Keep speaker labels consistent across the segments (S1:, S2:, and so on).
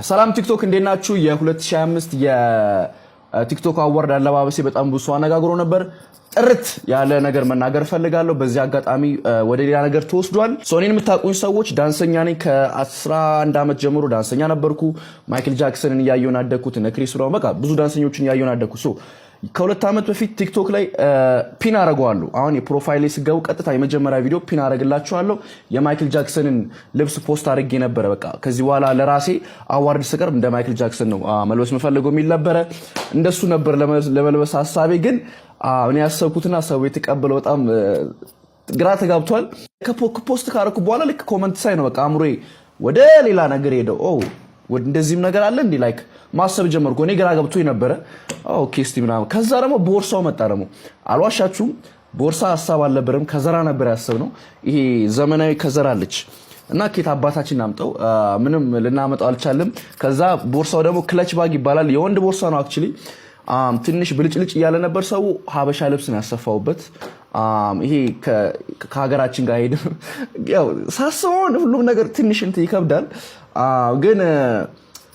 S1: ሰላም ቲክቶክ እንዴት ናችሁ? የ2025 የቲክቶክ አዋርድ አለባበሴ በጣም ብዙ አነጋግሮ ነበር። ጥርት ያለ ነገር መናገር ፈልጋለሁ። በዚህ አጋጣሚ ወደ ሌላ ነገር ተወስዷል። ሶኔን የምታውቁኝ ሰዎች ዳንሰኛ ነኝ። ከ11 ዓመት ጀምሮ ዳንሰኛ ነበርኩ። ማይክል ጃክሰንን እያየሁ አደግኩት። እነ ክሪስ ብራውን በቃ ብዙ ዳንሰኞችን እያየሁ አደግኩ። ከሁለት ዓመት በፊት ቲክቶክ ላይ ፒን አረጋዋለሁ። አሁን የፕሮፋይል ላይ ስገቡ ቀጥታ የመጀመሪያ ቪዲዮ ፒን አረግላችኋለሁ። የማይክል ጃክሰንን ልብስ ፖስት አድርጌ ነበረ። በቃ ከዚህ በኋላ ለራሴ አዋርድ ስቀርብ እንደ ማይክል ጃክሰን ነው መልበስ የምፈልገው የሚል ነበረ። እንደሱ ነበር ለመልበስ ሐሳቤ። ግን እኔ ያሰብኩትና ሰው የተቀበለው በጣም ግራ ተጋብቷል። ከፖስት ካረኩ በኋላ ልክ ኮመንት ሳይ ነው በቃ አምሮዬ ወደ ሌላ ነገር ሄደው እንደዚህም ነገር አለ እንዴ ላይክ ማሰብ ጀመርኩ። እኔ ግራ ገብቶኝ ነበረ። ኦኬ እስቲ ምናምን ከዛ ደግሞ ቦርሳው መጣ። ደግሞ አልዋሻችሁም ቦርሳ ሐሳብ አልነበረም፣ ከዘራ ነበር ያሰብነው። ይሄ ዘመናዊ ከዘራ አለች እና ኬት አባታችን ናምጠው ምንም ልናመጣው አልቻለም። ከዛ ቦርሳው ደግሞ ክለች ባግ ይባላል። የወንድ ቦርሳ ነው አክቹሊ። ትንሽ ብልጭልጭ እያለ ነበር። ሰው ሀበሻ ልብስ ነው ያሰፋውበት። ይሄ ከሀገራችን ጋር ሄደ ያው ሳስበው ሁሉም ነገር ትንሽ እንትን ይከብዳል። ግን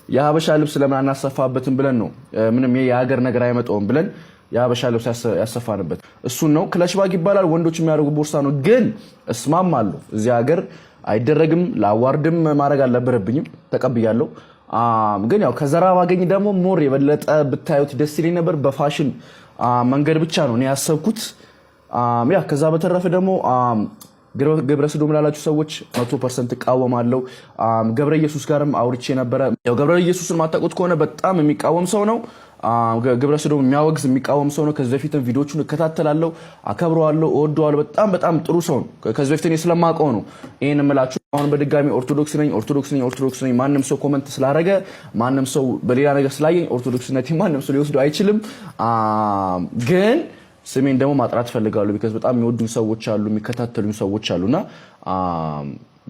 S1: የሀበሻ ልብስ ለምን አናሰፋበትም ብለን ነው ምንም የሀገር ነገር አይመጣውም ብለን የሀበሻ ልብስ ያሰፋንበት እሱን ነው። ክለች ባግ ይባላል። ወንዶች የሚያደርጉ ቦርሳ ነው። ግን እስማማለሁ እዚህ ሀገር አይደረግም። ለአዋርድም ማድረግ አልነበረብኝም፣ ተቀብያለሁ። ግን ያው ከዘራ ባገኝ ደግሞ ሞር የበለጠ ብታዩት ደስ ይለኝ ነበር። በፋሽን መንገድ ብቻ ነው እኔ ያሰብኩት። ያ ከዛ በተረፈ ደግሞ ገብረ ሰዶም ላላችሁ ሰዎች 100% እቃወማለሁ። ገብረ ኢየሱስ ጋርም አውርቼ ነበረ። ያው ገብረ ኢየሱስን ማታውቁት ከሆነ በጣም የሚቃወም ሰው ነው። ገብረ ሰዶም የሚያወግዝ የሚቃወም ሰው ነው። ከዚህ በፊትም ቪዲዮቹን እከታተላለሁ፣ አከብረዋለሁ፣ እወደዋለሁ። በጣም ጥሩ ሰው ነው። ከዚህ በፊት እኔ ስለማውቀው ነው ይሄን እምላችሁ። አሁን በድጋሚ ኦርቶዶክስ ነኝ። ማንም ሰው ኮመንት ስላደረገ ማንም ሰው በሌላ ነገር ስላየኝ ኦርቶዶክስነቴ ማንም ሰው ሊወስደው አይችልም። ግን ስሜን ደግሞ ማጥራት ፈልጋለሁ። ቢካዝ በጣም የሚወዱኝ ሰዎች አሉ፣ የሚከታተሉኝ ሰዎች አሉና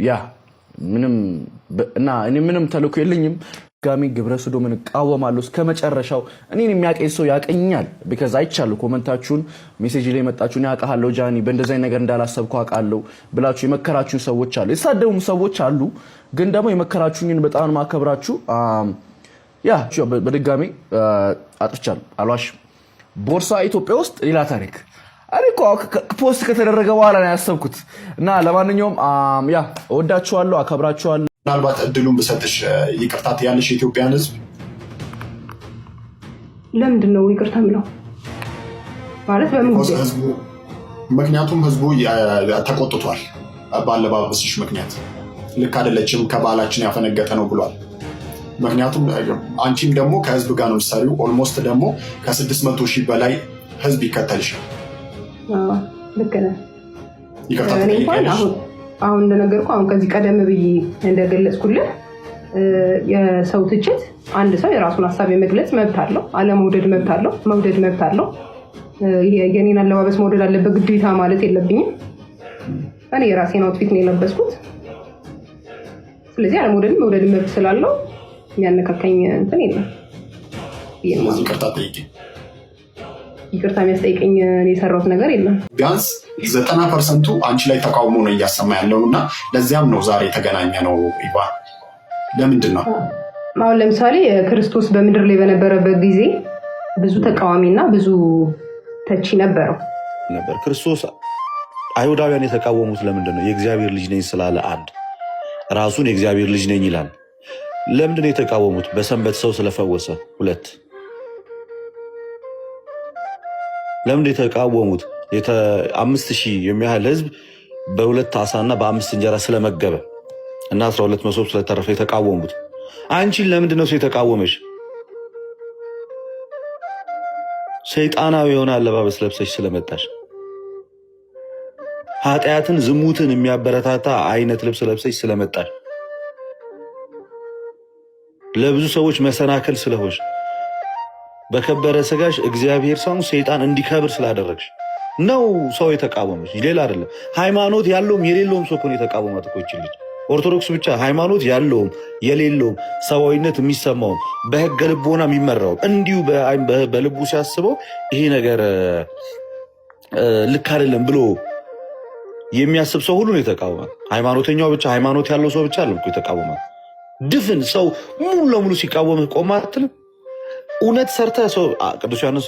S1: ያ እኔ ምንም ተልእኮ የለኝም። ጋሚ ግብረ ሰዶምን እቃወማለሁ እስከ መጨረሻው። እኔን የሚያቀኝ ሰው ያቀኛል። ቢካዝ አይቻለሁ ኮመንታችሁን፣ ሜሴጅ ላይ መጣችሁን ያውቃለሁ ጃኒ በእንደዛ ነገር እንዳላሰብኩ አውቃለሁ ብላችሁ የመከራችሁኝ ሰዎች አሉ፣ የተሳደቡም ሰዎች አሉ። ግን ደግሞ የመከራችሁኝን በጣም ማከብራችሁ። ያ በድጋሚ አጥፍቻለሁ፣ አልዋሽም። ቦርሳ ኢትዮጵያ ውስጥ ሌላ ታሪክ። እኔ እኮ ፖስት ከተደረገ በኋላ ነው ያሰብኩት። እና ለማንኛውም ያ እወዳችኋለሁ፣ አከብራችኋለሁ።
S2: ምናልባት እድሉን ብሰጥሽ ይቅርታ ትያለሽ የኢትዮጵያን ሕዝብ?
S3: ለምንድን ነው ይቅርታ የምለው? ማለት በምን ጊዜ?
S2: ምክንያቱም ህዝቡ ተቆጥቷል ባለባበስሽ ምክንያት። ልክ አይደለችም፣ ከባህላችን ያፈነገጠ ነው ብሏል። ምክንያቱም አንቺም ደግሞ ከህዝብ ጋር ነው የምትሰሪው። ኦልሞስት ደግሞ ከ600 ሺህ በላይ ህዝብ ይከተልሻል።
S3: ልክ ነህ። አሁን እንደነገርኩ አሁን ከዚህ ቀደም ብዬ እንደገለጽኩልህ የሰው ትችት አንድ ሰው የራሱን ሀሳብ የመግለጽ መብት አለው፣ አለመውደድ መብት አለው፣ መውደድ መብት አለው። የኔን አለባበስ መውደድ አለበት ግዴታ ማለት የለብኝም። እኔ የራሴን አውትፊት ነው የለበስኩት። ስለዚህ አለመውደድም መውደድ መብት ስላለው የሚያነካካኝ እንትን የለም።
S2: ስለዚህ ይቅርታ ጠይቂ።
S3: ይቅርታ የሚያስጠይቀኝ የሰራሁት ነገር የለም።
S2: ቢያንስ 90% አንቺ ላይ ተቃውሞ ነው እያሰማ ያለው እና ለዚያም ነው ዛሬ የተገናኘ ነው። ይባል ለምንድን ነው?
S3: አሁን ለምሳሌ ክርስቶስ በምድር ላይ በነበረበት ጊዜ ብዙ ተቃዋሚና ብዙ ተቺ ነበረው
S4: ነበር። ክርስቶስ አይሁዳውያን የተቃወሙት ለምንድን ነው? የእግዚአብሔር ልጅ ነኝ ስላለ አንድ ራሱን የእግዚአብሔር ልጅ ነኝ ይላል። ለምንድን ነው የተቃወሙት? በሰንበት ሰው ስለፈወሰ። ሁለት ለምንድን የተቃወሙት? 5000 የሚያህል ህዝብ በ2 ዓሳና በ5 እንጀራ ስለመገበ እና 12 መሶብ ስለተረፈ የተቃወሙት። አንቺን ለምንድን ነው ሰው የተቃወመሽ? ሰይጣናዊ የሆነ አለባበስ ለብሰሽ ስለመጣሽ፣ ኃጢአትን ዝሙትን የሚያበረታታ አይነት ልብስ ለብሰሽ ስለመጣሽ፣ ለብዙ ሰዎች መሰናከል ስለሆንሽ፣ በከበረ ስጋሽ እግዚአብሔር ሰው ሰይጣን እንዲከብር ስላደረግሽ ነው ሰው የተቃወመሽ፣ ሌላ አይደለም። ሃይማኖት ያለውም የሌለውም ሰው ነው የተቃወማት እኮ ይቺ ልጅ። ኦርቶዶክስ ብቻ ሃይማኖት ያለውም የሌለውም ሰዋዊነት የሚሰማውም በህገ ልቦና የሚመራው እንዲሁ በልቡ ሲያስበው ይሄ ነገር ልክ አይደለም ብሎ የሚያስብ ሰው ሁሉ ነው የተቃወማት። ሃይማኖተኛው ብቻ ሃይማኖት ያለው ሰው ብቻ አለ እኮ የተቃወማት። ድፍን ሰው ሙሉ ለሙሉ ሲቃወምህ ቆም አትልም? እውነት ሰርተህ ሰው ቅዱስ ዮሐንስ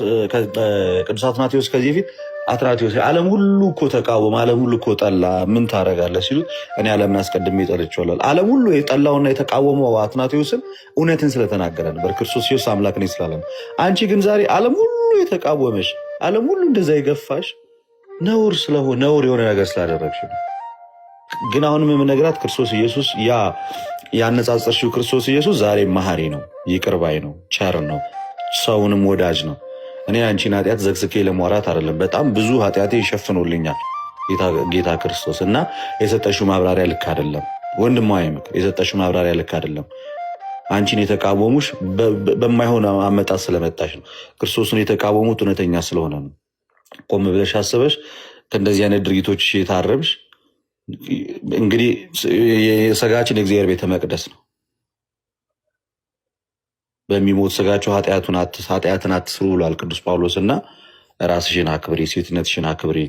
S4: ቅዱስ አትናቴዎስ ከዚህ በፊት አትናቴዎስ ዓለም ሁሉ እኮ ተቃወመ፣ ዓለም ሁሉ እኮ ጠላ፣ ምን ታደርጋለህ ሲሉት እኔ ዓለምን አስቀድሜ ጠልቼዋለሁ። ዓለም ሁሉ የጠላውና የተቃወመው አትናቴዎስን እውነትን ስለተናገረ ነበር፣ ክርስቶስ ኢየሱስ አምላክ ነኝ ስላለ ነው። አንቺ ግን ዛሬ ዓለም ሁሉ የተቃወመሽ፣ ዓለም ሁሉ እንደዛ የገፋሽ ነውር ስለሆነ ነውር የሆነ ነገር ስላደረግሽ ነው። ግን አሁንም የምነግራት ክርስቶስ ኢየሱስ ያነጻጸርሽው ክርስቶስ ኢየሱስ ዛሬ መሐሪ ነው፣ ይቅር ባይ ነው፣ ቸር ነው፣ ሰውንም ወዳጅ ነው። እኔ አንቺን ኃጢአት ዘግዝኬ ለማውራት አይደለም፣ በጣም ብዙ ኃጢአቴ ይሸፍኖልኛል ጌታ ክርስቶስ እና የሰጠሽው ማብራሪያ ልክ አይደለም። ወንድማዊ ምክር የሰጠሽው ማብራሪያ ልክ አይደለም። አንቺን የተቃወሙሽ በማይሆን አመጣጥ ስለመጣሽ ነው። ክርስቶስን የተቃወሙት እውነተኛ ስለሆነ ነው። ቆም ብለሽ አስበሽ ከእንደዚህ አይነት ድርጊቶች የታረምሽ እንግዲህ የሥጋችን የእግዚአብሔር ቤተ መቅደስ ነው። በሚሞት ሥጋቸው ኃጢአትን አትስሩ ብሏል ቅዱስ ጳውሎስ እና ራስሽን አክብሪ፣ ሴትነትሽን አክብሪ፣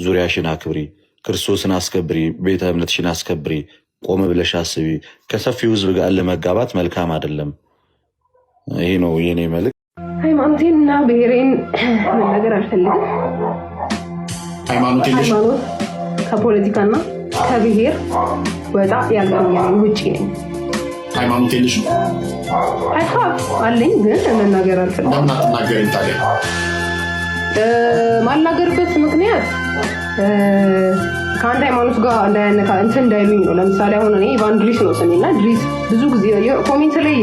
S4: ዙሪያሽን አክብሪ፣ ክርስቶስን አስከብሪ፣ ቤተ እምነትሽን አስከብሪ። ቆም ብለሽ አስቢ። ከሰፊው ሕዝብ ጋር ለመጋባት መልካም አይደለም። ይሄ ነው የኔ መልእክት።
S3: ሃይማኖቴንና ብሔሬን መናገር አልፈልግም።
S2: ሃይማኖት
S3: ከፖለቲካና ከብሔር ወጣ ያልኩኝ ውጪ ነኝ።
S2: ሃይማኖት የለሽም?
S3: አለኝ ግን መናገር አልፈልግም።
S2: ለምን አትናገሪም ታዲያ?
S3: ማልናገርበት ምክንያት ከአንድ ሃይማኖት ጋር እንዳያነካ እንትን እንዳይሉኝ ነው። ለምሳሌ አሁን እኔ ኢቫን ድሪስ ነው ስሜና ድሪስ ብዙ ጊዜ ኮሜንት ላይ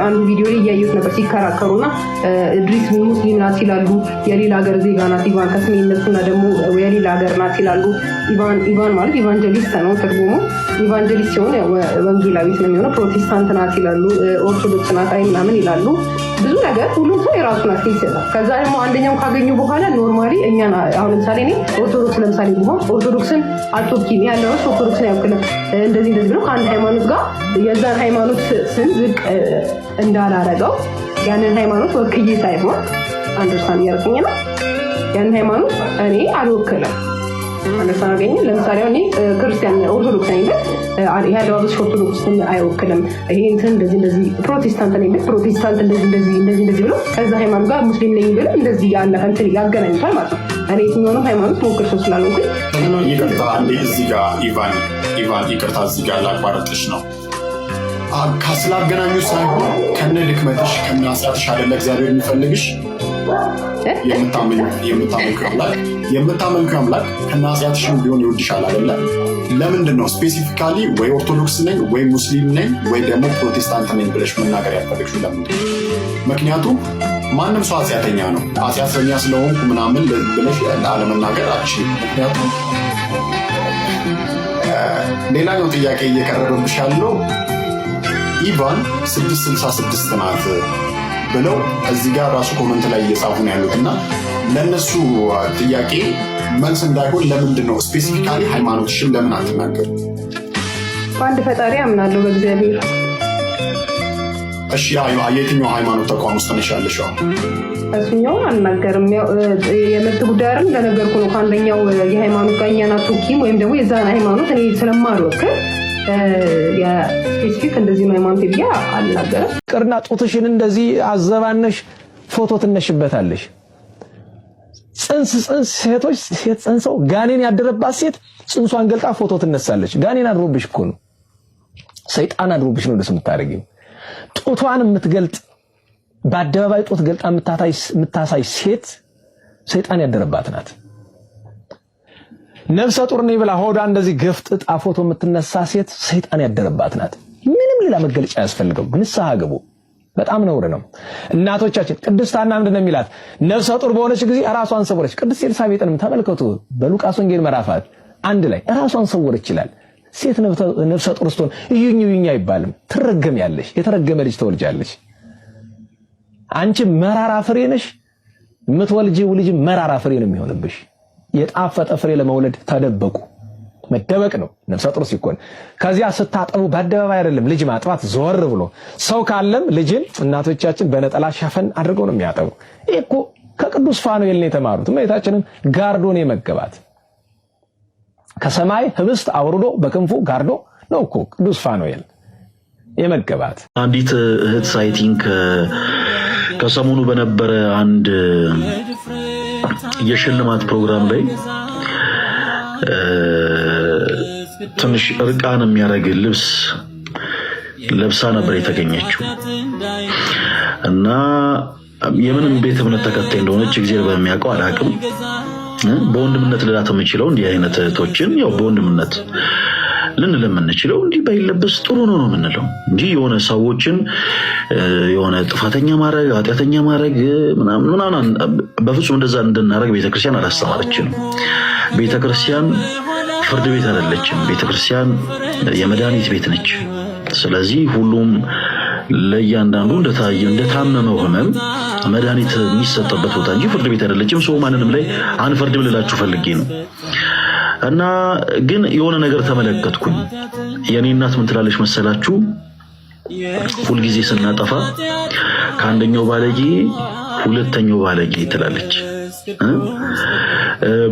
S3: አንዱ ቪዲዮ ላይ እያየሁት ነበር ሲከራከሩና ድሪስ ሙስሊም ናት ይላሉ፣ የሌላ ሀገር ዜጋ ናት ኢቫን ከስሜ እነሱና ደግሞ የሌላ ሀገር ናት ይላሉ። ኢቫን ማለት ኢቫንጀሊስት ነው ትርጉሙ። ኢቫንጀሊስት ሲሆን ወንጌላዊት ነው የሚሆነው። ፕሮቴስታንት ናት ይላሉ፣ ኦርቶዶክስ ናት አይ ምናምን ይላሉ። ብዙ ነገር ሁሉም ሰው የራሱን አስተያየት ይሰጣል። ከዛ ደግሞ አንደኛው ካገኙ በኋላ ኖርማሊ እኛን አሁን ለምሳሌ እኔ ኦርቶዶክስ ለምሳሌ ቢሆን ኦርቶዶክስን አልቶኪም ያለው ኦርቶዶክስን ያውክልም እንደዚህ ብለው ከአንድ ሃይማኖት ጋር የዛን ሃይማኖት ስም ዝቅ እንዳላረገው ያንን ሃይማኖት ወክዬ ሳይሆን አንደርስታንድ እያደረገኝ ነው። ያንን ሃይማኖት እኔ አልወክልም። አንደርስታንድ አገኘ። ለምሳሌ እኔ ክርስቲያን ኦርቶዶክስ ነኝ ብል ያለባበስሽ ኦርቶዶክስን አይወክልም። ይሄ እንትን እንደዚህ ፕሮቴስታንት ነኝ ብል ፕሮቴስታንት እንደዚህ ብሎ ከዛ ሃይማኖት ጋር ሙስሊም ነኝ ብል እንደዚህ ያለ እንትን ያገናኙታል ማለት ነው። እኔ የትኛውንም ሃይማኖት ሞክር ሰው ስላልሆንኩኝ
S2: ይቅርታ አንዴ እዚህ ጋር ኢቫን ይቅርታ እዚህ ጋር ላቋረጥሽ ነው። ስላገናኙ ሳይሆን ከነ ድክመትሽ ከነ ኃጢአትሽ አይደለ እግዚአብሔር የሚፈልግሽ። የምታመልኪው አምላክ ከነ ኃጢአትሽም ቢሆን ይወድሻል አይደለ? ለምንድን ነው ስፔሲፊካሊ ወይ ኦርቶዶክስ ነኝ ወይ ሙስሊም ነኝ ወይ ደግሞ ፕሮቴስታንት ነኝ ብለሽ መናገር ያልፈለግሽው ለምንድን ነው? ምክንያቱም ማንም ሰው ኃጢአተኛ ነው። ኃጢአተኛ ስለሆንኩ ምናምን ብለሽ አለመናገር አልችልም። ምክንያቱም ሌላኛው ጥያቄ እየቀረበብሽ ያለው ኢቫን 666 ናት ብለው እዚህ ጋር ራሱ ኮመንት ላይ እየጻፉ ነው ያሉት እና ለእነሱ ጥያቄ መልስ እንዳይሆን ለምንድን ነው ስፔሲፊካሊ ሃይማኖትሽን ለምን አትናገር?
S3: በአንድ ፈጣሪ አምናለሁ በእግዚአብሔር።
S2: እሺ የትኛው ሃይማኖት ተቋም ውስጥ ነሽ ያለሽው?
S3: እሱኛውን አልናገርም። የመብት ጉዳይ አይደል እንደነገርኩ ነው። ከአንደኛው የሃይማኖት ጋር እኛን አትወኪም ወይም ደግሞ የዛን ሃይማኖት እኔ ስለማልወክል የስፔሲፊክ እንደዚህ ነው ሃይማኖት ብዬ አልናገርም።
S5: ቅርና ጡትሽን እንደዚህ አዘባነሽ ፎቶ ትነሽበታለሽ። ሴቶች ሴት ጽንሰው ጋኔን ያደረባት ሴት ጽንሷን ገልጣ ፎቶ ትነሳለች። ጋኔን አድሮብሽ እኮ ነው፣ ሰይጣን አድሮብሽ ነው ደስ የምታደርጊው። ጡቷን የምትገልጥ በአደባባይ ጡት ገልጣ የምታሳይ ሴት ሰይጣን ያደረባት ናት። ነፍሰ ጡር ነኝ ብላ ሆዷ እንደዚህ ገፍጥጣ ፎቶ የምትነሳ ሴት ሰይጣን ያደረባት ናት። ምንም ሌላ መገለጫ ያስፈልገው። ንስሐ ግቡ። በጣም ነውር ነው። እናቶቻችን ቅድስት ሐና ምንድን ነው የሚላት? ነፍሰ ጡር በሆነች ጊዜ ራሷን ሰወረች። ቅድስት ኤልሳቤጥንም ተመልከቱ በሉቃስ ወንጌል ምዕራፍ 1 ላይ ራሷን ሰወረች ይላል። ሴት ነፍሰ ጡር ስትሆን እዩኝ አይባልም። ትረገሚያለሽ። የተረገመ ልጅ ተወልጃለሽ። አንቺ መራራ ፍሬ ነሽ። የምትወልጂው ልጅ መራራ ፍሬ ነው የሚሆንብሽ። የጣፈጠ ፍሬ ለመውለድ ተደበቁ። መደበቅ ነው ነፍሰ ጡር ሲኮን። ከዚያ ስታጠቡ በአደባባይ አይደለም ልጅ ማጥባት፣ ዞር ብሎ ሰው ካለም ልጅን እናቶቻችን በነጠላ ሸፈን አድርገው ነው የሚያጠቡ። ይሄ እኮ ከቅዱስ ፋኑኤል ነው የተማሩት። እመቤታችንን ጋርዶ ነው የመገባት። ከሰማይ ህብስት አውርዶ በክንፉ ጋርዶ ነው እኮ ቅዱስ ፋኑኤል። የመገባት
S4: አንዲት እህት ሳይቲንክ ከሰሞኑ በነበረ አንድ የሽልማት ፕሮግራም ላይ ትንሽ እርቃን የሚያደርግ ልብስ ለብሳ ነበር የተገኘችው እና የምንም ቤተ እምነት ተከታይ እንደሆነች እግዚአብሔር በሚያውቀው አላውቅም። በወንድምነት ልላት የምችለው እንዲህ አይነት እህቶችን ያው በወንድምነት ልንል የምንችለው እንዲህ ባይለበስ ጥሩ ነው የምንለው እንጂ የሆነ ሰዎችን የሆነ ጥፋተኛ ማድረግ ኃጢአተኛ ማድረግ ምናምን በፍጹም እንደዛ እንድናደርግ ቤተክርስቲያን አላስተማረችንም። ቤተክርስቲያን ፍርድ ቤት አይደለችም። ቤተክርስቲያን የመድኃኒት ቤት ነች። ስለዚህ ሁሉም ለእያንዳንዱ እንደታመመው ህመም መድኃኒት የሚሰጥበት ቦታ እንጂ ፍርድ ቤት አይደለችም። ሰው ማንንም ላይ አንፈርድም ልላችሁ ፈልጌ ነው። እና ግን የሆነ ነገር ተመለከትኩኝ። የኔ እናት ምን ትላለች መሰላችሁ? ሁልጊዜ ስናጠፋ ከአንደኛው ባለጌ ሁለተኛው ባለጌ ትላለች።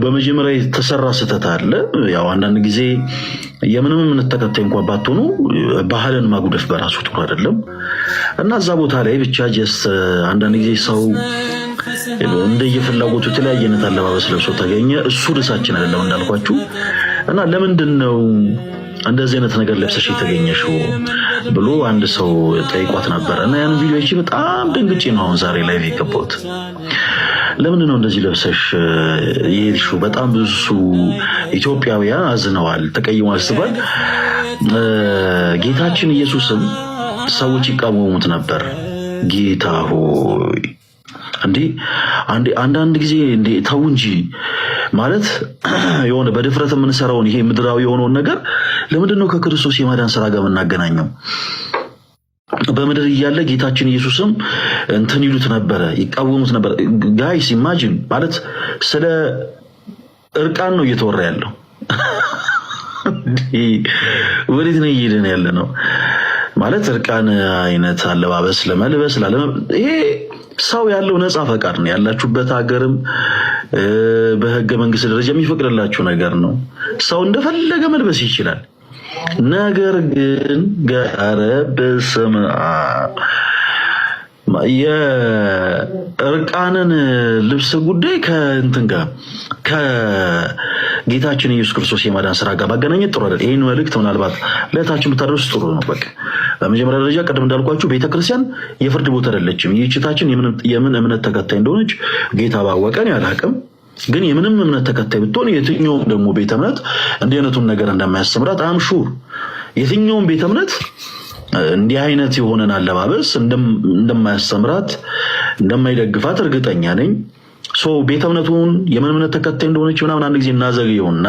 S4: በመጀመሪያ የተሰራ ስህተት አለ። ያው አንዳንድ ጊዜ የምንም እምነት ተከታይ እንኳን ባትሆኑ ባህልን ማጉደፍ በራሱ ጥሩ አይደለም እና እዛ ቦታ ላይ ብቻ ጀስት አንዳንድ ጊዜ ሰው እንደየፍላጎቱ የተለያየ አይነት አለባበስ ለብሶ ተገኘ። እሱ ርዕሳችን አይደለም እንዳልኳችሁ እና ለምንድን ነው እንደዚህ አይነት ነገር ለብሰሽ የተገኘሽው ብሎ አንድ ሰው ጠይቋት ነበር እና ያን ቪዲዮ እቺ በጣም ደንግጬ ነው አሁን ዛሬ ላይቭ የገባሁት። ለምን ነው እንደዚህ ለብሰሽ የሄድሽው? በጣም ብዙ ኢትዮጵያውያን አዝነዋል፣ ተቀይመዋል ሲባል ጌታችን ኢየሱስም ሰዎች ይቃወሙት ነበር። ጌታ ሆይ እንዴ አንዳንድ ጊዜ እንዴ ተው እንጂ ማለት የሆነ በድፍረት የምንሰራውን ይሄ ምድራዊ የሆነውን ነገር ለምንድን ነው ከክርስቶስ የማዳን ስራ ጋር የምናገናኘው? በምድር እያለ ጌታችን ኢየሱስም እንትን ይሉት ነበረ፣ ይቃወሙት ነበር። ጋይስ ኢማጂን ማለት ስለ እርቃን ነው እየተወራ ያለው። ወዴት ነው እየሄድን ያለ ነው? ማለት እርቃን አይነት አለባበስ ለመልበስ ይሄ ሰው ያለው ነፃ ፈቃድ ነው። ያላችሁበት ሀገርም በህገ መንግስት ደረጃ የሚፈቅድላችሁ ነገር ነው። ሰው እንደፈለገ መልበስ ይችላል። ነገር ግን ጋር በስመ አብ የእርቃንን ልብስ ጉዳይ ከእንትን ጋር ከጌታችን ኢየሱስ ክርስቶስ የማዳን ስራ ጋር ማገናኘት ጥሩ አይደል። ይሄን መልእክት ምናልባት ለታችን ብታደርሱ ጥሩ ነው። በቃ በመጀመሪያ ደረጃ ቀደም እንዳልኳችሁ ቤተክርስቲያን የፍርድ ቦታ አይደለችም። ይህችታችን የምን እምነት ተከታይ እንደሆነች ጌታ ባወቀን ያላቅም። ግን የምንም እምነት ተከታይ ብትሆን የትኛውም ደግሞ ቤተ እምነት እንዲህ አይነቱን ነገር እንደማያስተምራት አምሹር የትኛውም ቤተ እምነት እንዲህ አይነት የሆነን አለባበስ እንደማያስተምራት እንደማይደግፋት እርግጠኛ ነኝ። ቤተ እምነቱን የምን እምነት ተከታይ እንደሆነች ምናምን አንድ ጊዜ እናዘግየውና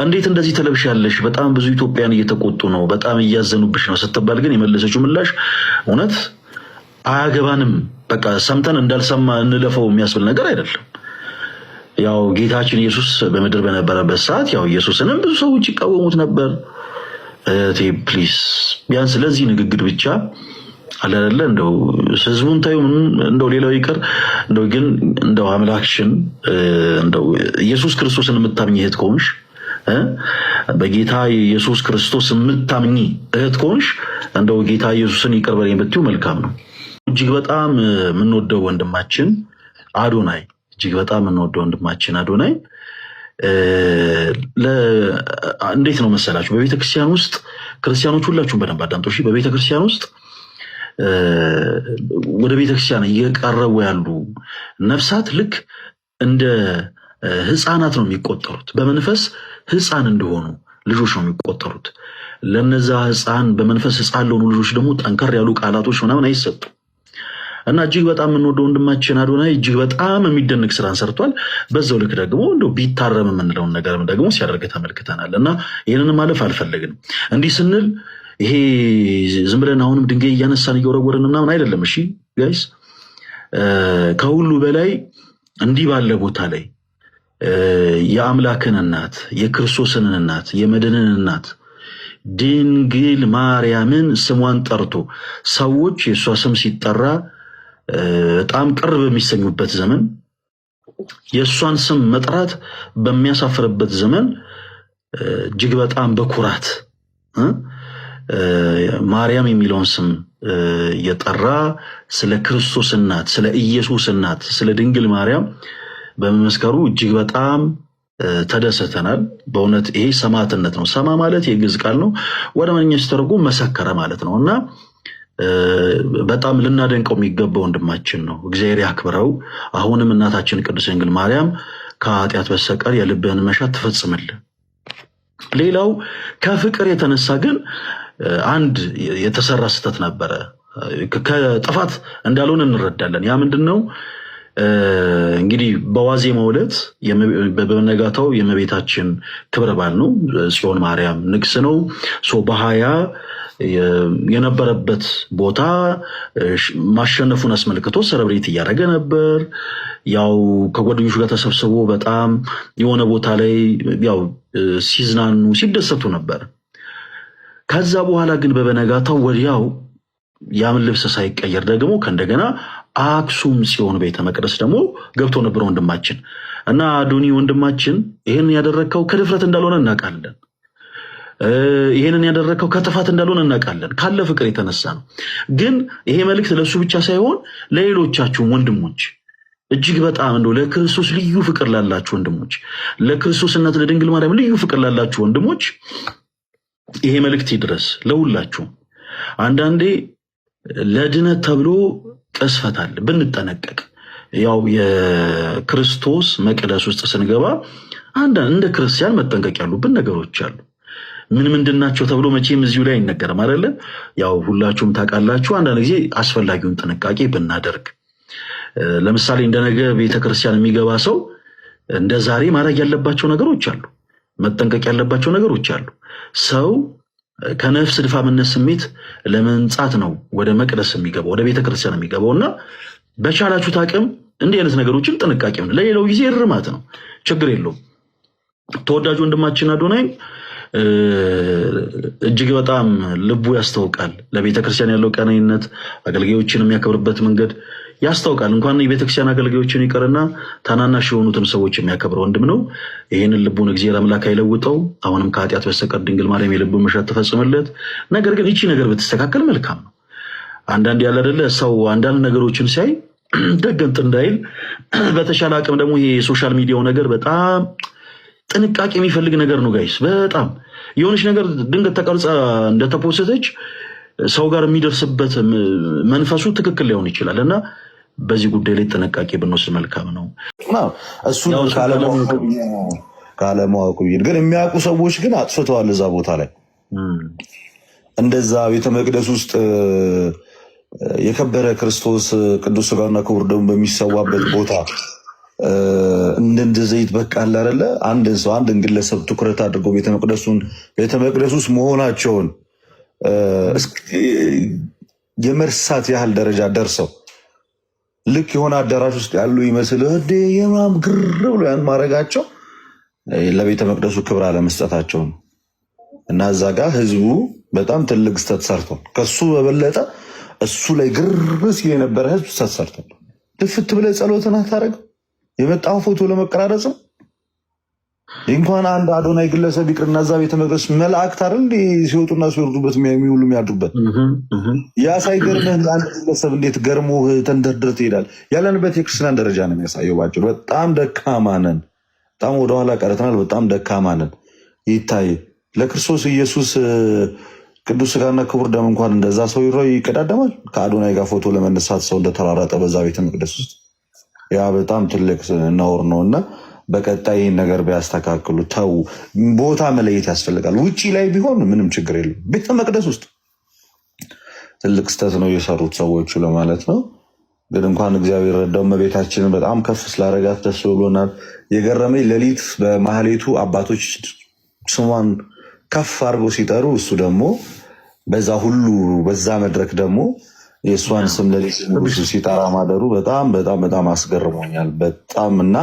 S4: እንዴት እንደዚህ ተለብሻለሽ? በጣም ብዙ ኢትዮጵያን እየተቆጡ ነው፣ በጣም እያዘኑብሽ ነው ስትባል ግን የመለሰችው ምላሽ እውነት አያገባንም፣ በቃ ሰምተን እንዳልሰማ እንለፈው የሚያስብል ነገር አይደለም። ያው ጌታችን ኢየሱስ በምድር በነበረበት ሰዓት ያው ኢየሱስንም ብዙ ሰዎች ይቃወሙት ነበር። ፕሊዝ ቢያንስ ስለዚህ ንግግር ብቻ አለለ እንደው ህዝቡን ታዩ እንደው ሌላው ይቀር እንደው ግን እንደው አምላክሽን እንደው ኢየሱስ ክርስቶስን የምታምኚ እህት ከሆንሽ በጌታ ኢየሱስ ክርስቶስ የምታምኚ እህት ከሆንሽ እንደው ጌታ ኢየሱስን ይቅር በለኝ ብትዩ መልካም ነው። እጅግ በጣም የምንወደው ወንድማችን አዶናይ አዶናይ እንዴት ነው መሰላችሁ? በቤተክርስቲያን ውስጥ ክርስቲያኖች ሁላችሁም በደንብ አዳምጡ እሺ። በቤተክርስቲያን ውስጥ ወደ ቤተክርስቲያን እየቀረቡ ያሉ ነፍሳት ልክ እንደ ህፃናት ነው የሚቆጠሩት። በመንፈስ ህፃን እንደሆኑ ልጆች ነው የሚቆጠሩት። ለነዛ ህፃን በመንፈስ ህፃን ለሆኑ ልጆች ደግሞ ጠንከር ያሉ ቃላቶች ምናምን አይሰጡም። እና እጅግ በጣም የምንወደው ወንድማችን አዶናይ እጅግ በጣም የሚደንቅ ስራን ሰርቷል። በዛው ልክ ደግሞ እንደው ቢታረም የምንለውን ነገርም ደግሞ ሲያደርግ ተመልክተናል። እና ይህንን ማለፍ አልፈለግንም። እንዲህ ስንል ይሄ ዝም ብለን አሁንም ድንጋይ እያነሳን እየወረወርን ምናምን አይደለም። እሺ ጋይስ፣ ከሁሉ በላይ እንዲህ ባለ ቦታ ላይ የአምላክን እናት የክርስቶስን እናት የመድንን እናት ድንግል ማርያምን ስሟን ጠርቶ ሰዎች የእሷ ስም ሲጠራ በጣም ቅር በሚሰኙበት ዘመን የእሷን ስም መጥራት በሚያሳፍርበት ዘመን እጅግ በጣም በኩራት ማርያም የሚለውን ስም የጠራ ስለ ክርስቶስ እናት፣ ስለ ኢየሱስ እናት፣ ስለ ድንግል ማርያም በመመስከሩ እጅግ በጣም ተደሰተናል። በእውነት ይሄ ሰማዕትነት ነው። ሰማ ማለት የግዕዝ ቃል ነው። ወደ አማርኛ ሲተረጎም መሰከረ ማለት ነው እና በጣም ልናደንቀው የሚገባው ወንድማችን ነው። እግዚአብሔር ያክብረው። አሁንም እናታችን ቅድስት ድንግል ማርያም ከኃጢአት በስተቀር የልብህን መሻት ትፈጽምልህ። ሌላው ከፍቅር የተነሳ ግን አንድ የተሰራ ስህተት ነበረ። ከጥፋት እንዳልሆነ እንረዳለን። ያ ምንድን ነው? እንግዲህ በዋዜማው ዕለት በነጋታው የእመቤታችን ክብረ በዓል ነው። ጽዮን ማርያም ንግስ ነው። በ20 የነበረበት ቦታ ማሸነፉን አስመልክቶ ሰለብሬት እያደረገ ነበር። ያው ከጓደኞቹ ጋር ተሰብስቦ በጣም የሆነ ቦታ ላይ ያው ሲዝናኑ ሲደሰቱ ነበር። ከዛ በኋላ ግን በበነጋታው ወዲያው ያምን ልብስ ሳይቀየር ደግሞ ከእንደገና አክሱም ጽዮን ቤተ መቅደስ ደግሞ ገብቶ ነበር ወንድማችን እና አዶኒ ወንድማችን ይህንን ያደረግከው ከድፍረት እንዳልሆነ እናውቃለን። ይህንን ያደረግከው ከጥፋት እንዳልሆነ እናውቃለን። ካለ ፍቅር የተነሳ ነው። ግን ይሄ መልእክት ለሱ ብቻ ሳይሆን ለሌሎቻችሁም ወንድሞች እጅግ በጣም እንደው ለክርስቶስ ልዩ ፍቅር ላላችሁ ወንድሞች፣ ለክርስቶስ እናት ለድንግል ማርያም ልዩ ፍቅር ላላችሁ ወንድሞች ይሄ መልእክት ይድረስ ለሁላችሁ። አንዳንዴ ለድነት ተብሎ ቅስፈት አለ፣ ብንጠነቀቅ። ያው የክርስቶስ መቅደስ ውስጥ ስንገባ አንዳንድ እንደ ክርስቲያን መጠንቀቅ ያሉብን ነገሮች አሉ። ምንድናቸው ተብሎ መቼም እዚሁ ላይ አይነገርም አይደለ? ያው ሁላችሁም ታውቃላችሁ። አንዳንድ ጊዜ አስፈላጊውን ጥንቃቄ ብናደርግ፣ ለምሳሌ እንደ ነገ ቤተክርስቲያን የሚገባ ሰው እንደ ዛሬ ማድረግ ያለባቸው ነገሮች አሉ፣ መጠንቀቅ ያለባቸው ነገሮች አሉ። ሰው ከነፍስ ድፋምነት ስሜት ለመንጻት ነው ወደ መቅደስ የሚገባው፣ ወደ ቤተክርስቲያን የሚገባው እና በቻላችሁት አቅም እንዲህ አይነት ነገሮችን ጥንቃቄ ነው። ለሌላው ጊዜ እርማት ነው፣ ችግር የለውም። ተወዳጅ ወንድማችን አዶናይ እጅግ በጣም ልቡ ያስታውቃል። ለቤተክርስቲያን ያለው ቀናይነት፣ አገልጋዮችን የሚያከብርበት መንገድ ያስታውቃል። እንኳን የቤተክርስቲያን አገልጋዮችን ይቀርና ታናናሽ የሆኑትን ሰዎች የሚያከብር ወንድም ነው። ይህንን ልቡን እግዚአብሔር አምላክ አይለውጠው። አሁንም ከኃጢአት በስተቀር ድንግል ማርያም የልቡን መሻት ትፈጽምለት። ነገር ግን ይቺ ነገር ብትስተካከል መልካም ነው። አንዳንድ ያለ አይደለ ሰው አንዳንድ ነገሮችን ሲያይ ደገንጥ እንዳይል፣ በተሻለ አቅም ደግሞ ይሄ የሶሻል ሚዲያው ነገር በጣም ጥንቃቄ የሚፈልግ ነገር ነው ጋይስ። በጣም የሆነች ነገር ድንገት ተቀርጻ እንደተፖስተች ሰው ጋር የሚደርስበት መንፈሱ ትክክል ሊሆን ይችላል እና በዚህ ጉዳይ ላይ ጥንቃቄ ብንወስድ መልካም ነው።
S6: እሱን ካለማወቁ ግን የሚያውቁ ሰዎች ግን አጥፍተዋል። እዛ ቦታ ላይ እንደዛ ቤተ መቅደስ ውስጥ የከበረ ክርስቶስ ቅዱስ ሥጋውና ክቡር ደሙ በሚሰዋበት ቦታ እንደ ዘይት በቃ አለ አይደለ? አንድን ሰው አንድን ግለሰብ ትኩረት አድርገው ቤተ መቅደስ ውስጥ መሆናቸውን የመርሳት ያህል ደረጃ ደርሰው ልክ የሆነ አዳራሽ ውስጥ ያሉ ይመስል የማም ግር ብሎ ያን ማድረጋቸው ለቤተ መቅደሱ ክብር አለመስጠታቸው ነው። እና እዛ ጋር ህዝቡ በጣም ትልቅ ስተት ሰርቷል። ከሱ በበለጠ እሱ ላይ ግር ሲል የነበረ ህዝብ ስተት ሰርቷል። ድፍት ብለህ ጸሎትን አታደርግም? የመጣው ፎቶ ለመቀራረጽ ነው። እንኳን አንድ አዶናይ ግለሰብ ይቅርና እዛ ቤተ መቅደስ መላእክት አይደል እንዴ ሲወጡና ሲወርዱበት የሚውሉ የሚያድሩበት። ያ ሳይገርምህ አንድ ግለሰብ እንዴት ገርሞ ተንደርድረህ ትሄዳለህ? ያለንበት የክርስትናን ደረጃ ነው የሚያሳየው። ባጭሩ በጣም ደካማ ነን፣ በጣም ወደኋላ ቀርተናል፣ በጣም ደካማ ነን። ይታይ ለክርስቶስ ኢየሱስ ቅዱስ ሥጋና ክቡር ደም እንኳን እንደዛ ሰው ይቀዳደማል። ከአዶናይ ጋር ፎቶ ለመነሳት ሰው እንደተራራጠ በዛ ቤተ መቅደስ ውስጥ ያ በጣም ትልቅ ነውር ነው እና በቀጣይ ይህን ነገር ቢያስተካክሉ ተው። ቦታ መለየት ያስፈልጋል። ውጭ ላይ ቢሆን ምንም ችግር የለም። ቤተ መቅደስ ውስጥ ትልቅ ስተት ነው የሰሩት ሰዎቹ ለማለት ነው። ግን እንኳን እግዚአብሔር ረዳው እመቤታችንን በጣም ከፍ ስላደረጋት ደስ ብሎናል። የገረመኝ ሌሊት በማህሌቱ አባቶች ስሟን ከፍ አድርገው ሲጠሩ እሱ ደግሞ በዛ ሁሉ በዛ መድረክ ደግሞ የእሷን ስም ሌሊት ንጉሱ ሲጠራ ማደሩ በጣም በጣም በጣም አስገርሞኛል። በጣም እና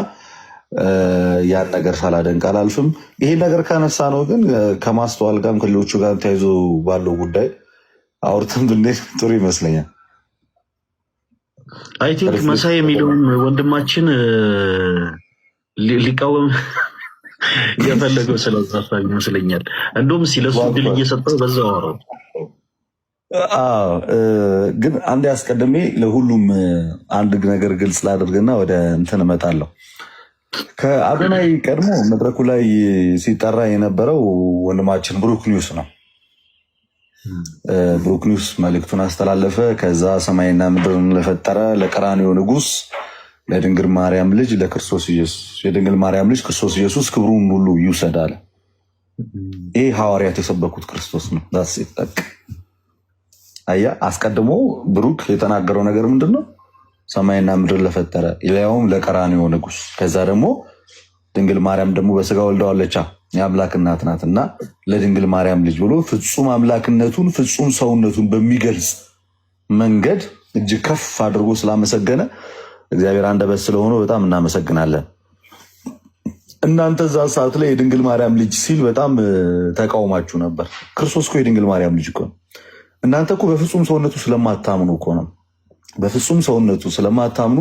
S6: ያን ነገር ሳላደንቅ አላልፍም። ይሄን ነገር ካነሳ ነው ግን ከማስተዋል ጋርም ከሌሎቹ ጋር ተያይዞ ባለው ጉዳይ አውርተን ብንሄድ ጥሩ ይመስለኛል።
S4: አይ ቲንክ መሳይ የሚለውን ወንድማችን ሊቃወም የፈለገው ስለዛ ሀሳብ ይመስለኛል። እንደውም ሲለሱ ድል እየሰጠው በዛው አወራው
S6: ግን አንድ ያስቀድሜ ለሁሉም አንድ ነገር ግልጽ ላደርግና ወደ እንትን እመጣለሁ። ከአዶናይ ቀድሞ መድረኩ ላይ ሲጠራ የነበረው ወንድማችን ብሩክ ኒውስ ነው። ብሩክ ኒውስ መልእክቱን አስተላለፈ። ከዛ ሰማይና ምድርን ለፈጠረ ለቀራንዮ ንጉሥ ለድንግል ማርያም ልጅ ለክርስቶስ ኢየሱስ የድንግል ማርያም ልጅ ክርስቶስ ኢየሱስ ክብሩን ሁሉ ይውሰድ አለ። ይህ ሐዋርያት የሰበኩት ክርስቶስ ነው። አያ አስቀድሞ ብሩክ የተናገረው ነገር ምንድን ነው? ሰማይና ምድር ለፈጠረ ያውም ለቀራንዮ ንጉሥ። ከዛ ደግሞ ድንግል ማርያም ደግሞ በስጋ ወልደዋለቻ የአምላክ እናት ናት እና ለድንግል ማርያም ልጅ ብሎ ፍጹም አምላክነቱን ፍጹም ሰውነቱን በሚገልጽ መንገድ እጅግ ከፍ አድርጎ ስላመሰገነ እግዚአብሔር አንደበት ስለሆነ በጣም እናመሰግናለን። እናንተ እዛ ሰዓት ላይ የድንግል ማርያም ልጅ ሲል በጣም ተቃውማችሁ ነበር። ክርስቶስ እኮ የድንግል ማርያም ልጅ እኮ ነው። እናንተ እኮ በፍጹም ሰውነቱ ስለማታምኑ እኮ ነው። በፍጹም ሰውነቱ ስለማታምኑ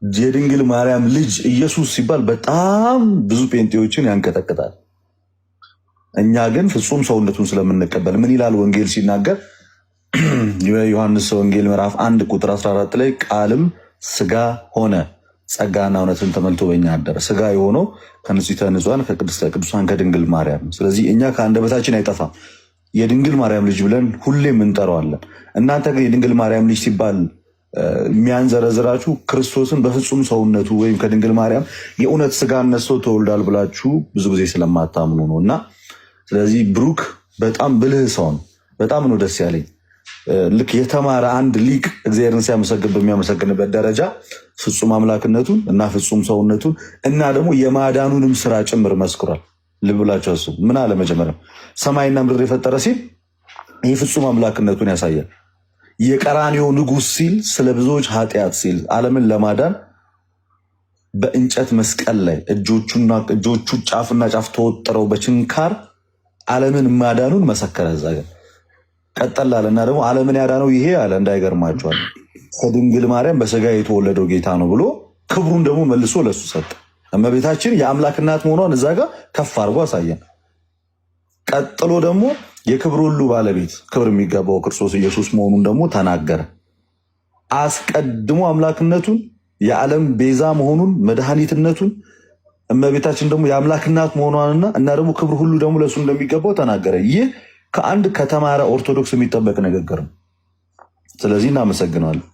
S6: የድንግል ማርያም ልጅ ኢየሱስ ሲባል በጣም ብዙ ጴንጤዎችን ያንቀጠቅጣል። እኛ ግን ፍጹም ሰውነቱን ስለምንቀበል ምን ይላል ወንጌል ሲናገር የዮሐንስ ወንጌል ምዕራፍ 1 ቁጥር 14 ላይ ቃልም ስጋ ሆነ ጸጋና እውነትን ተመልቶ በእኛ አደረ። ስጋ የሆነው ከንጽሕተ ንጹሐን ከቅድስተ ቅዱሳን ከድንግል ማርያም። ስለዚህ እኛ ከአንደበታችን አይጠፋም የድንግል ማርያም ልጅ ብለን ሁሌም እንጠራዋለን። እናንተ ግን የድንግል ማርያም ልጅ ሲባል የሚያንዘረዝራችሁ ክርስቶስን በፍጹም ሰውነቱ ወይም ከድንግል ማርያም የእውነት ስጋ ነስቶ ተወልዷል ብላችሁ ብዙ ጊዜ ስለማታምኑ ነው። እና ስለዚህ ብሩክ በጣም ብልህ ሰው ነው። በጣም ነው ደስ ያለኝ። ልክ የተማረ አንድ ሊቅ እግዚአብሔርን ሲያመሰግን በሚያመሰግንበት ደረጃ ፍጹም አምላክነቱን እና ፍጹም ሰውነቱን እና ደግሞ የማዳኑንም ስራ ጭምር መስክሯል። ልብ ብላችሁ አስቡ። ምን አለ መጀመሪያ ሰማይና ምድር የፈጠረ ሲል ይህ ፍጹም አምላክነቱን ያሳያል። የቀራንዮ ንጉሥ ሲል ስለ ብዙዎች ኃጢአት ሲል ዓለምን ለማዳን በእንጨት መስቀል ላይ እጆቹ ጫፍና ጫፍ ተወጥረው በችንካር ዓለምን ማዳኑን መሰከረ። እዛ ግን ቀጠል አለና ደግሞ ዓለምን ያዳነው ይሄ አለ እንዳይገርማቸዋል ከድንግል ማርያም በስጋ የተወለደው ጌታ ነው ብሎ ክብሩን ደግሞ መልሶ ለሱ ሰጠ። እመቤታችን የአምላክ እናት መሆኗን እዛ ጋር ከፍ አድርጎ አሳየን። ቀጥሎ ደግሞ የክብር ሁሉ ባለቤት ክብር የሚገባው ክርስቶስ ኢየሱስ መሆኑን ደግሞ ተናገረ። አስቀድሞ አምላክነቱን የዓለም ቤዛ መሆኑን መድኃኒትነቱን እመቤታችን ደግሞ የአምላክ እናት መሆኗንና እና ደግሞ ክብር ሁሉ ደግሞ ለእሱ እንደሚገባው ተናገረ። ይህ ከአንድ ከተማረ ኦርቶዶክስ የሚጠበቅ ንግግር ነው። ስለዚህ እናመሰግናለን።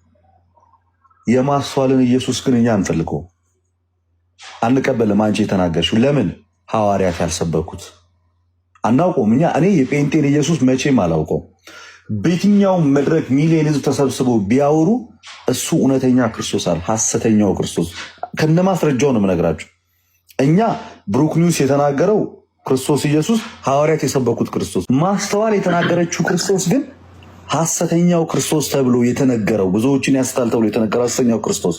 S6: የማስተዋልን ኢየሱስ ግን እኛ አንፈልገው አንቀበልም። አንቺ የተናገርሽው ለምን ሐዋርያት ያልሰበኩት አናውቀውም። እኔ የጴንጤን ኢየሱስ መቼም አላውቀው። በየትኛው መድረክ ሚሊዮን ህዝብ ተሰብስበው ቢያወሩ እሱ እውነተኛ ክርስቶስ አለ፣ ሐሰተኛው ክርስቶስ ከነማስረጃው ነው የምነግራችሁ። እኛ ብሩክ ኒውስ የተናገረው ክርስቶስ ኢየሱስ ሐዋርያት የሰበኩት ክርስቶስ፣ ማስተዋል የተናገረችው ክርስቶስ ግን ሐሰተኛው ክርስቶስ ተብሎ የተነገረው ብዙዎችን ያስታል ተብሎ የተነገረው ሐሰተኛው ክርስቶስ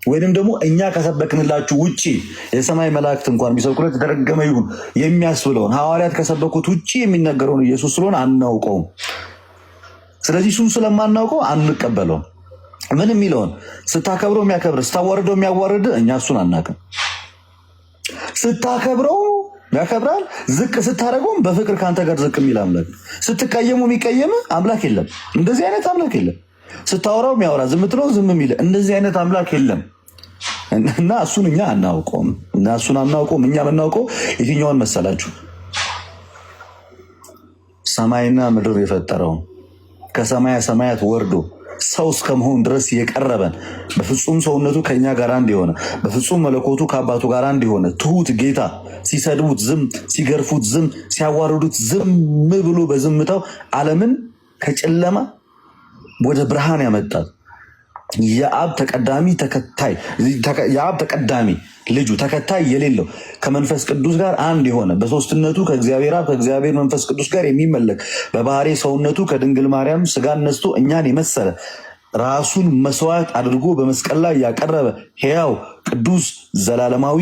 S6: ወይንም ደግሞ እኛ ከሰበክንላችሁ ውጪ የሰማይ መላእክት እንኳን ቢሰብኩለት የተረገመ ይሁን የሚያስብለውን ሐዋርያት ከሰበኩት ውጪ የሚነገረውን ኢየሱስ ስለሆነ አናውቀውም። ስለዚህ እሱን ስለማናውቀው አንቀበለውም። ምን የሚለውን ስታከብረው የሚያከብር ስታዋርደው የሚያዋርድ እኛ እሱን አናውቅም። ስታከብረው ያከብራል፣ ዝቅ ስታደርገውም በፍቅር ከአንተ ጋር ዝቅ የሚል አምላክ፣ ስትቀየሙ የሚቀየም አምላክ የለም። እንደዚህ አይነት አምላክ የለም። ስታወራው የሚያወራ ዝም ትለው ዝም የሚል እንደዚህ አይነት አምላክ የለም። እና እሱን እኛ አናውቀውም። እኛ የምናውቀው የትኛውን መሰላችሁ? ሰማይና ምድር የፈጠረውን ከሰማያ ሰማያት ወርዶ ሰው እስከመሆን ድረስ የቀረበን በፍጹም ሰውነቱ ከኛ ጋር አንድ የሆነ በፍጹም መለኮቱ ከአባቱ ጋር አንድ የሆነ ትሁት ጌታ፣ ሲሰድቡት ዝም፣ ሲገርፉት ዝም፣ ሲያዋርዱት ዝም ብሎ በዝምታው ዓለምን ከጨለማ ወደ ብርሃን ያመጣል። የአብ ተቀዳሚ ልጁ ተከታይ የሌለው ከመንፈስ ቅዱስ ጋር አንድ የሆነ በሶስትነቱ ከእግዚአብሔር አብ ከእግዚአብሔር መንፈስ ቅዱስ ጋር የሚመለክ በባህሪ ሰውነቱ ከድንግል ማርያም ስጋን ነስቶ እኛን የመሰለ ራሱን መስዋዕት አድርጎ በመስቀል ላይ ያቀረበ ሕያው ቅዱስ ዘላለማዊ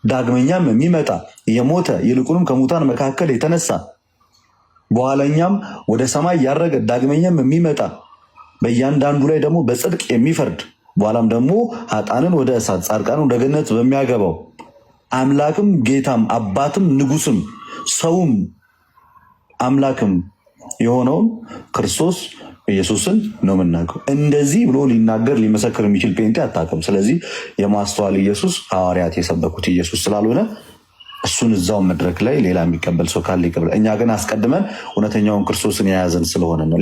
S6: ዳግመኛም የሚመጣ የሞተ ይልቁንም ከሙታን መካከል የተነሳ በኋለኛም ወደ ሰማይ ያረገ ዳግመኛም የሚመጣ በእያንዳንዱ ላይ ደግሞ በጽድቅ የሚፈርድ በኋላም ደግሞ ኃጥአንን ወደ እሳት ጻድቃንን ወደ ገነት በሚያገባው አምላክም ጌታም አባትም ንጉስም ሰውም አምላክም የሆነውን ክርስቶስ ኢየሱስን ነው የምናውቀው። እንደዚህ ብሎ ሊናገር ሊመሰክር የሚችል ጴንጤ አታውቅም። ስለዚህ የማስተዋል ኢየሱስ ሐዋርያት የሰበኩት ኢየሱስ ስላልሆነ እሱን እዛው መድረክ ላይ ሌላ የሚቀበል ሰው ካለ ይቀበል። እኛ ግን አስቀድመን እውነተኛውን ክርስቶስን የያዘን ስለሆነ ነው።